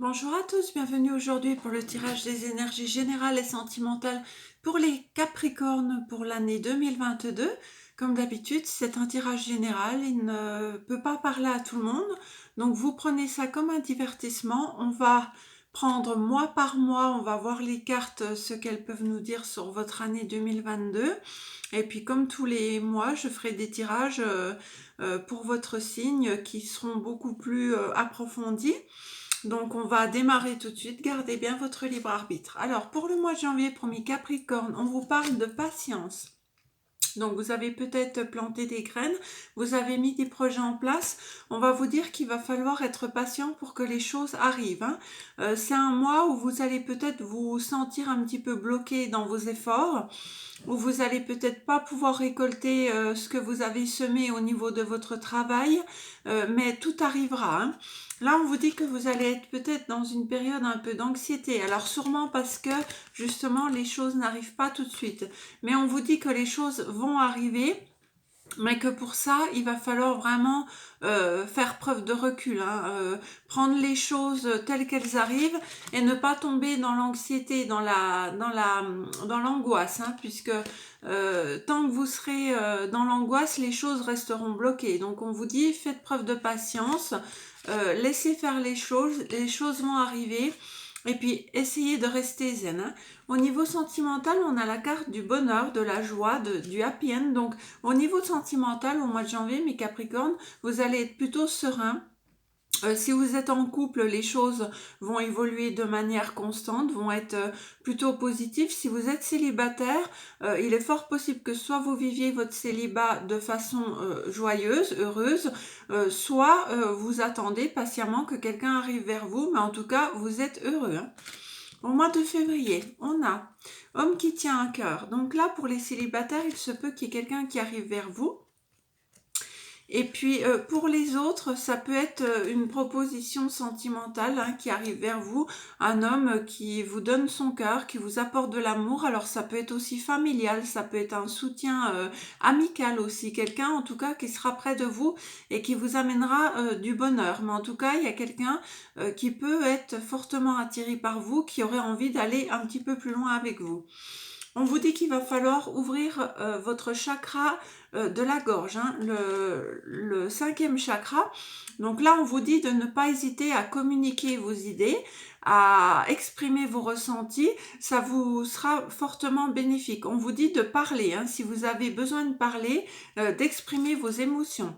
Bonjour à tous, bienvenue aujourd'hui pour le tirage des énergies générales et sentimentales pour les Capricornes pour l'année 2022. Comme d'habitude, c'est un tirage général, il ne peut pas parler à tout le monde, donc vous prenez ça comme un divertissement. On va prendre mois par mois, on va voir les cartes, ce qu'elles peuvent nous dire sur votre année 2022. Et puis comme tous les mois, je ferai des tirages pour votre signe qui seront beaucoup plus approfondis. Donc on va démarrer tout de suite, gardez bien votre libre arbitre. Alors pour le mois de janvier, premier Capricorne, on vous parle de patience. Donc vous avez peut-être planté des graines, vous avez mis des projets en place. On va vous dire qu'il va falloir être patient pour que les choses arrivent, hein. C'est un mois où vous allez peut-être vous sentir un petit peu bloqué dans vos efforts, où vous allez peut-être pas pouvoir récolter ce que vous avez semé au niveau de votre travail, mais tout arrivera, hein. Là, on vous dit que vous allez être peut-être dans une période un peu d'anxiété. Alors sûrement parce que justement les choses n'arrivent pas tout de suite. Mais on vous dit que les choses vont arriver, mais que pour ça, il va falloir vraiment faire preuve de recul, hein, prendre les choses telles qu'elles arrivent et ne pas tomber dans l'anxiété, dans l'angoisse, hein, puisque tant que vous serez dans l'angoisse, les choses resteront bloquées. Donc on vous dit, faites preuve de patience, laissez faire les choses vont arriver. Et puis, essayez de rester zen, hein. Au niveau sentimental, on a la carte du bonheur, de la joie, du happy end. Donc, au niveau sentimental, au mois de janvier, mes Capricornes, vous allez être plutôt serein. Si vous êtes en couple, les choses vont évoluer de manière constante, vont être plutôt positives. Si vous êtes célibataire, il est fort possible que soit vous viviez votre célibat de façon joyeuse, heureuse, soit vous attendez patiemment que quelqu'un arrive vers vous, mais en tout cas, vous êtes heureux, hein. Au mois de février, on a homme qui tient un cœur. Donc là, pour les célibataires, il se peut qu'il y ait quelqu'un qui arrive vers vous. Et puis pour les autres, ça peut être une proposition sentimentale, hein, qui arrive vers vous, un homme qui vous donne son cœur, qui vous apporte de l'amour. Alors ça peut être aussi familial, ça peut être un soutien amical aussi, quelqu'un en tout cas qui sera près de vous et qui vous amènera du bonheur. Mais en tout cas, il y a quelqu'un qui peut être fortement attiré par vous, qui aurait envie d'aller un petit peu plus loin avec vous. On vous dit qu'il va falloir ouvrir votre chakra de la gorge, hein, le cinquième chakra. Donc là, on vous dit de ne pas hésiter à communiquer vos idées, à exprimer vos ressentis. Ça vous sera fortement bénéfique. On vous dit de parler, hein, si vous avez besoin de parler, d'exprimer vos émotions.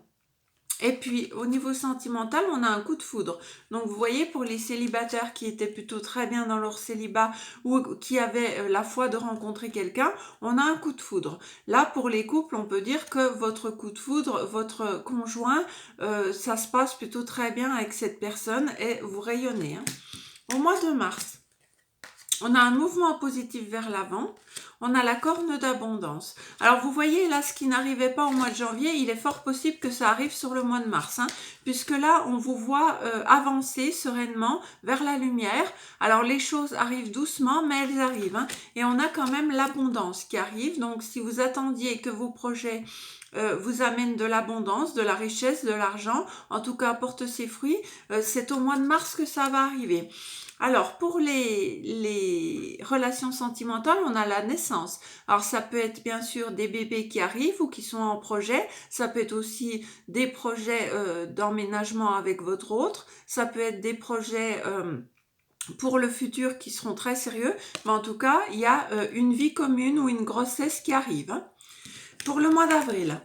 Et puis, au niveau sentimental, on a un coup de foudre. Donc, vous voyez, pour les célibataires qui étaient plutôt très bien dans leur célibat ou qui avaient la foi de rencontrer quelqu'un, on a un coup de foudre. Là, pour les couples, on peut dire que votre coup de foudre, votre conjoint, ça se passe plutôt très bien avec cette personne et vous rayonnez, hein. Au mois de mars, on a un mouvement positif vers l'avant, on a la corne d'abondance. Alors vous voyez là, ce qui n'arrivait pas au mois de janvier, il est fort possible que ça arrive sur le mois de mars, hein, puisque là on vous voit avancer sereinement vers la lumière. Alors les choses arrivent doucement, mais elles arrivent, hein, et on a quand même l'abondance qui arrive. Donc si vous attendiez que vos projets vous amènent de l'abondance, de la richesse, de l'argent, en tout cas portent ses fruits, c'est au mois de mars que ça va arriver. Alors, pour les relations sentimentales, on a la naissance. Alors, ça peut être bien sûr des bébés qui arrivent ou qui sont en projet. Ça peut être aussi des projets d'emménagement avec votre autre. Ça peut être des projets pour le futur qui seront très sérieux. Mais en tout cas, il y a une vie commune ou une grossesse qui arrive, hein. Pour le mois d'avril,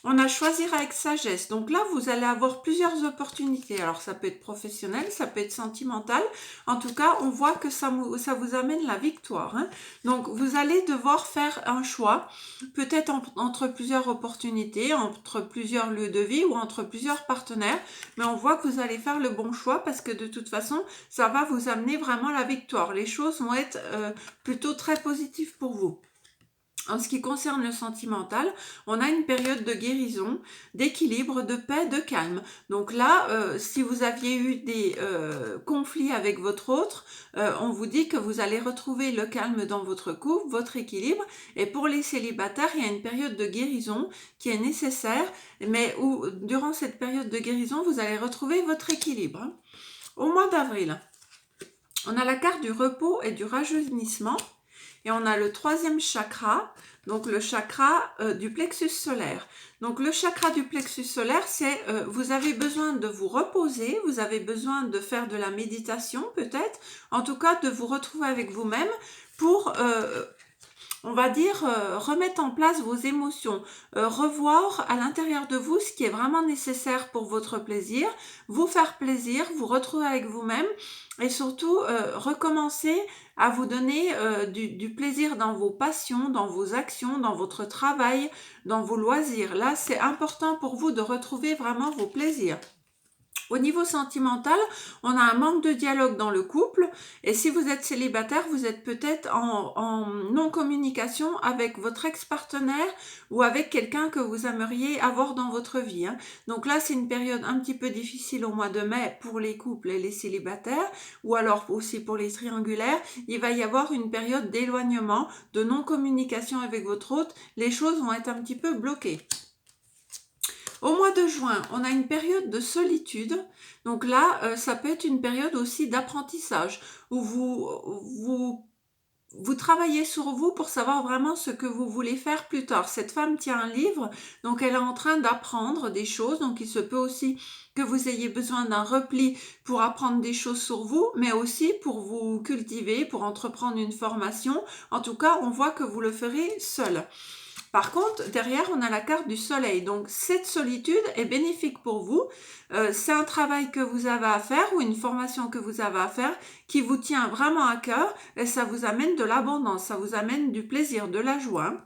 on a choisir avec sagesse. Donc là, vous allez avoir plusieurs opportunités. Alors, ça peut être professionnel, ça peut être sentimental. En tout cas, on voit que ça vous amène la victoire, hein. Donc, vous allez devoir faire un choix, peut-être entre plusieurs opportunités, entre plusieurs lieux de vie ou entre plusieurs partenaires. Mais on voit que vous allez faire le bon choix parce que de toute façon, ça va vous amener vraiment la victoire. Les choses vont être plutôt très positives pour vous. En ce qui concerne le sentimental, on a une période de guérison, d'équilibre, de paix, de calme. Donc là, si vous aviez eu des conflits avec votre autre, on vous dit que vous allez retrouver le calme dans votre couple, votre équilibre. Et pour les célibataires, il y a une période de guérison qui est nécessaire, mais où durant cette période de guérison, vous allez retrouver votre équilibre, hein. Au mois d'avril, on a la carte du repos et du rajeunissement. Et on a le troisième chakra, donc le chakra du plexus solaire. Donc le chakra du plexus solaire, c'est vous avez besoin de vous reposer, vous avez besoin de faire de la méditation peut-être, en tout cas de vous retrouver avec vous-même pour on va dire, remettre en place vos émotions, revoir à l'intérieur de vous ce qui est vraiment nécessaire pour votre plaisir, vous faire plaisir, vous retrouver avec vous-même et surtout recommencer à vous donner du plaisir dans vos passions, dans vos actions, dans votre travail, dans vos loisirs. Là, c'est important pour vous de retrouver vraiment vos plaisirs. Au niveau sentimental, on a un manque de dialogue dans le couple et si vous êtes célibataire, vous êtes peut-être en non-communication avec votre ex-partenaire ou avec quelqu'un que vous aimeriez avoir dans votre vie. Donc là, c'est une période un petit peu difficile au mois de mai pour les couples et les célibataires ou alors aussi pour les triangulaires. Il va y avoir une période d'éloignement, de non-communication avec votre hôte. Les choses vont être un petit peu bloquées. Au mois de juin, on a une période de solitude. Donc là, ça peut être une période aussi d'apprentissage où vous travaillez sur vous pour savoir vraiment ce que vous voulez faire plus tard. Cette femme tient un livre, donc elle est en train d'apprendre des choses. Donc il se peut aussi que vous ayez besoin d'un repli pour apprendre des choses sur vous, mais aussi pour vous cultiver, pour entreprendre une formation. En tout cas, on voit que vous le ferez seul. Par contre, derrière, on a la carte du soleil. Donc, cette solitude est bénéfique pour vous. C'est un travail que vous avez à faire ou une formation que vous avez à faire qui vous tient vraiment à cœur et ça vous amène de l'abondance, ça vous amène du plaisir, de la joie.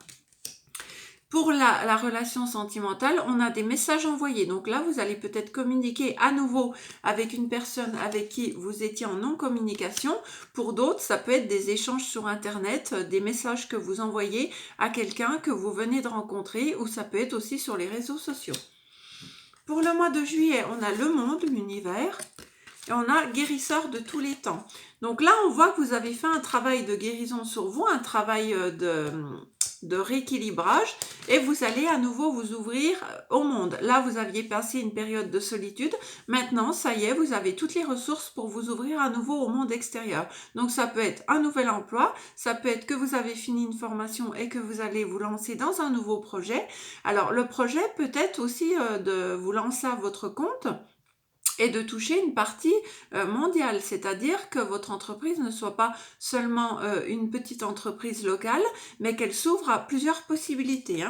Pour la relation sentimentale, on a des messages envoyés. Donc là, vous allez peut-être communiquer à nouveau avec une personne avec qui vous étiez en non-communication. Pour d'autres, ça peut être des échanges sur Internet, des messages que vous envoyez à quelqu'un que vous venez de rencontrer ou ça peut être aussi sur les réseaux sociaux. Pour le mois de juillet, on a le monde, l'univers. Et on a guérisseur de tous les temps. Donc là, on voit que vous avez fait un travail de guérison sur vous, un travail de rééquilibrage et vous allez à nouveau vous ouvrir au monde. Là, vous aviez passé une période de solitude. Maintenant, ça y est, vous avez toutes les ressources pour vous ouvrir à nouveau au monde extérieur. Donc, ça peut être un nouvel emploi, ça peut être que vous avez fini une formation et que vous allez vous lancer dans un nouveau projet. Alors, le projet peut être aussi de vous lancer à votre compte et de toucher une partie mondiale, c'est-à-dire que votre entreprise ne soit pas seulement une petite entreprise locale, mais qu'elle s'ouvre à plusieurs possibilités.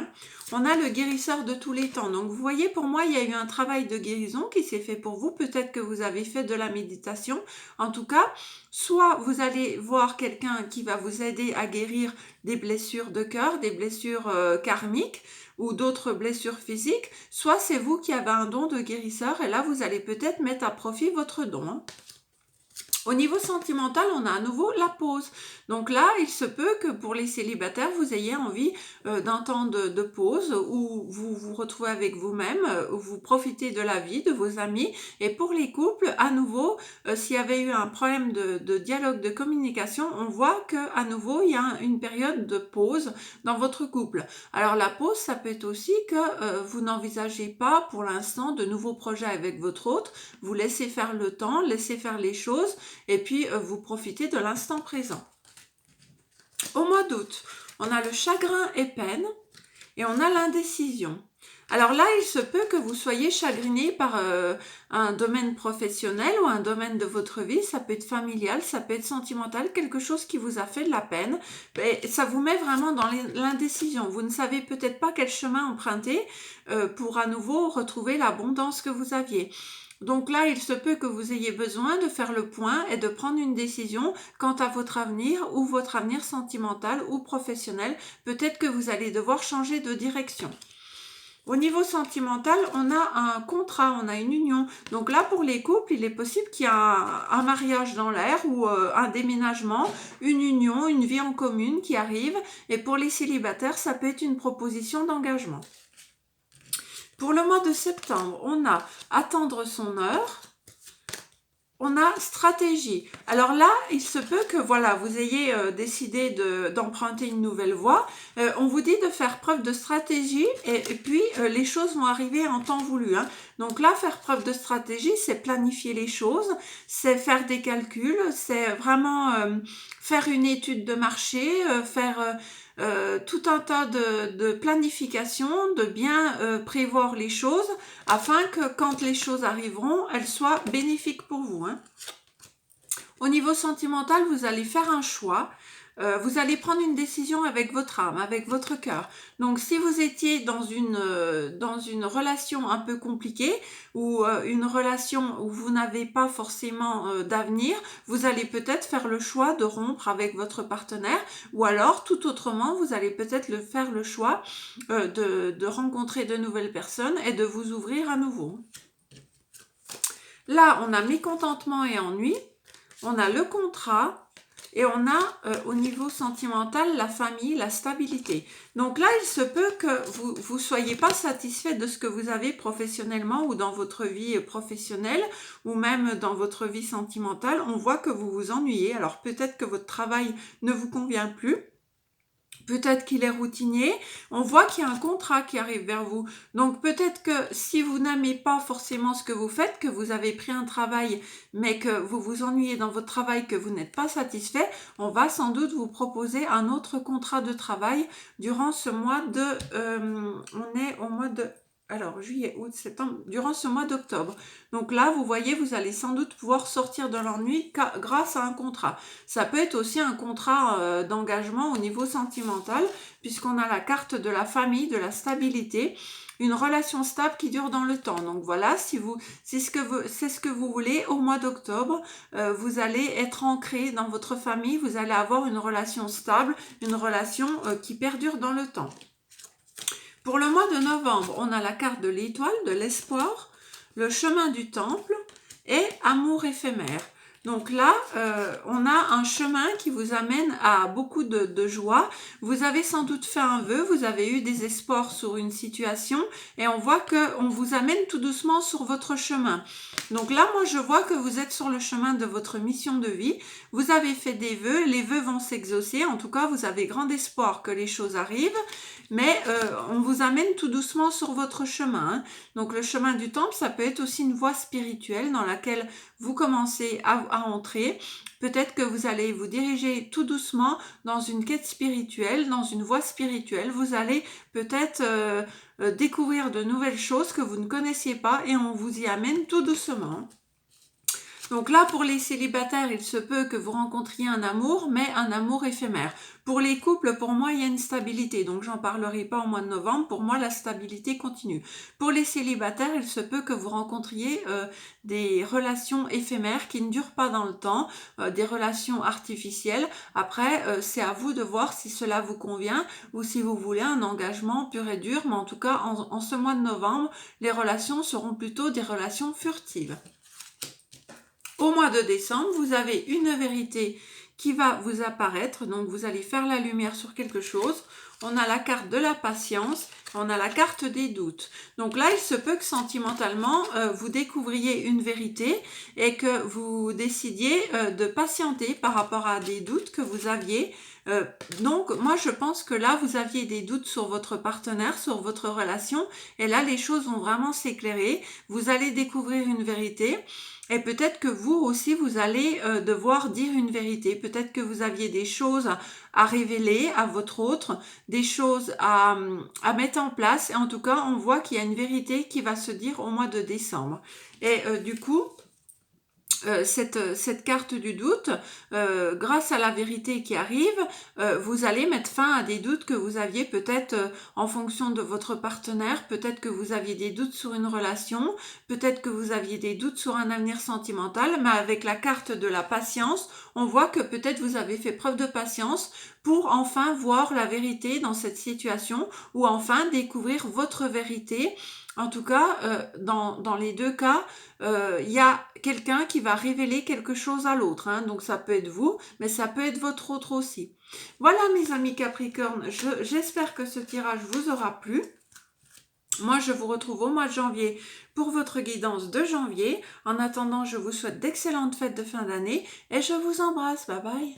On a le guérisseur de tous les temps. Donc vous voyez, pour moi, il y a eu un travail de guérison qui s'est fait pour vous. Peut-être que vous avez fait de la méditation. En tout cas, soit vous allez voir quelqu'un qui va vous aider à guérir des blessures de cœur, des blessures karmiques, ou d'autres blessures physiques, soit c'est vous qui avez un don de guérisseur et là vous allez peut-être mettre à profit votre don. Au niveau sentimental, on a à nouveau la pause. Donc là, il se peut que pour les célibataires, vous ayez envie d'un temps de pause où vous vous retrouvez avec vous-même, où vous profitez de la vie, de vos amis. Et pour les couples, à nouveau, s'il y avait eu un problème de dialogue, de communication, on voit qu'à nouveau, il y a une période de pause dans votre couple. Alors la pause, ça peut être aussi que vous n'envisagez pas pour l'instant de nouveaux projets avec votre hôte. Vous laissez faire le temps, laissez faire les choses et puis vous profitez de l'instant présent. Au mois d'août, on a le chagrin et peine et on a l'indécision. Alors là, il se peut que vous soyez chagriné par un domaine professionnel ou un domaine de votre vie, ça peut être familial, ça peut être sentimental, quelque chose qui vous a fait de la peine. Et ça vous met vraiment dans l'indécision. Vous ne savez peut-être pas quel chemin emprunter pour à nouveau retrouver l'abondance que vous aviez. Donc là, il se peut que vous ayez besoin de faire le point et de prendre une décision quant à votre avenir ou votre avenir sentimental ou professionnel. Peut-être que vous allez devoir changer de direction. Au niveau sentimental, on a un contrat, on a une union. Donc là, pour les couples, il est possible qu'il y ait un mariage dans l'air ou un déménagement, une union, une vie en commune qui arrive. Et pour les célibataires, ça peut être une proposition d'engagement. Pour le mois de septembre, on a attendre son heure, on a stratégie. Alors là, il se peut que voilà, vous ayez décidé d'emprunter une nouvelle voie. On vous dit de faire preuve de stratégie et puis les choses vont arriver en temps voulu. Hein. Donc là, faire preuve de stratégie, c'est planifier les choses, c'est faire des calculs, c'est vraiment faire une étude de marché, faire tout un tas de planification, de bien prévoir les choses afin que quand les choses arriveront, elles soient bénéfiques pour vous. Hein. Au niveau sentimental, vous allez faire un choix. Vous allez prendre une décision avec votre âme, avec votre cœur. Donc, si vous étiez dans une relation un peu compliquée ou une relation où vous n'avez pas forcément d'avenir, vous allez peut-être faire le choix de rompre avec votre partenaire ou alors, tout autrement, vous allez peut-être faire le choix de rencontrer de nouvelles personnes et de vous ouvrir à nouveau. Là, on a mécontentement et ennui, on a le contrat, et on a au niveau sentimental la famille, la stabilité. Donc là, il se peut que vous soyez pas satisfait de ce que vous avez professionnellement ou dans votre vie professionnelle ou même dans votre vie sentimentale. On voit que vous vous ennuyez. Alors peut-être que votre travail ne vous convient plus. Peut-être qu'il est routinier, on voit qu'il y a un contrat qui arrive vers vous. Donc peut-être que si vous n'aimez pas forcément ce que vous faites, que vous avez pris un travail, mais que vous vous ennuyez dans votre travail, que vous n'êtes pas satisfait, on va sans doute vous proposer un autre contrat de travail durant ce mois de... on est au mois de... Alors, juillet, août, septembre, durant ce mois d'octobre. Donc là, vous voyez, vous allez sans doute pouvoir sortir de l'ennui grâce à un contrat. Ça peut être aussi un contrat d'engagement au niveau sentimental, puisqu'on a la carte de la famille, de la stabilité, une relation stable qui dure dans le temps. Donc voilà, si c'est ce que vous voulez, au mois d'octobre, vous allez être ancré dans votre famille, vous allez avoir une relation stable, une relation qui perdure dans le temps. Pour le mois de novembre, on a la carte de l'étoile, de l'espoir, le chemin du temple et amour éphémère. Donc là, on a un chemin qui vous amène à beaucoup de joie. Vous avez sans doute fait un vœu, vous avez eu des espoirs sur une situation et on voit qu'on vous amène tout doucement sur votre chemin. Donc là, moi, je vois que vous êtes sur le chemin de votre mission de vie. Vous avez fait des vœux, les vœux vont s'exaucer. En tout cas, vous avez grand espoir que les choses arrivent. Mais on vous amène tout doucement sur votre chemin. Hein. Donc le chemin du temple, ça peut être aussi une voie spirituelle dans laquelle vous commencez à entrer. Peut-être que vous allez vous diriger tout doucement dans une quête spirituelle, dans une voie spirituelle. Vous allez peut-être découvrir de nouvelles choses que vous ne connaissiez pas et on vous y amène tout doucement. Donc là, pour les célibataires, il se peut que vous rencontriez un amour, mais un amour éphémère. Pour les couples, pour moi, il y a une stabilité. Donc, j'en parlerai pas au mois de novembre. Pour moi, la stabilité continue. Pour les célibataires, il se peut que vous rencontriez des relations éphémères qui ne durent pas dans le temps, des relations artificielles. Après, c'est à vous de voir si cela vous convient ou si vous voulez un engagement pur et dur. Mais en tout cas, en ce mois de novembre, les relations seront plutôt des relations furtives. Au mois de décembre, vous avez une vérité qui va vous apparaître, donc vous allez faire la lumière sur quelque chose. On a la carte de la patience, on a la carte des doutes. Donc là, il se peut que sentimentalement, vous découvriez une vérité et que vous décidiez de patienter par rapport à des doutes que vous aviez. Donc, moi, je pense que là, vous aviez des doutes sur votre partenaire, sur votre relation. Et là, les choses vont vraiment s'éclairer. Vous allez découvrir une vérité. Et peut-être que vous aussi, vous allez devoir dire une vérité. Peut-être que vous aviez des choses à révéler à votre autre, des choses à mettre en place. Et en tout cas, on voit qu'il y a une vérité qui va se dire au mois de décembre. Et du coup, cette carte du doute, grâce à la vérité qui arrive, vous allez mettre fin à des doutes que vous aviez peut-être en fonction de votre partenaire, peut-être que vous aviez des doutes sur une relation, peut-être que vous aviez des doutes sur un avenir sentimental, mais avec la carte de la patience, on voit que peut-être vous avez fait preuve de patience pour enfin voir la vérité dans cette situation ou enfin découvrir votre vérité. En tout cas, dans les deux cas, il y a quelqu'un qui va révéler quelque chose à l'autre. Hein. Donc ça peut être vous, mais ça peut être votre autre aussi. Voilà mes amis Capricorne, j'espère que ce tirage vous aura plu. Moi, je vous retrouve au mois de janvier pour votre guidance de janvier. En attendant, je vous souhaite d'excellentes fêtes de fin d'année et je vous embrasse. Bye bye.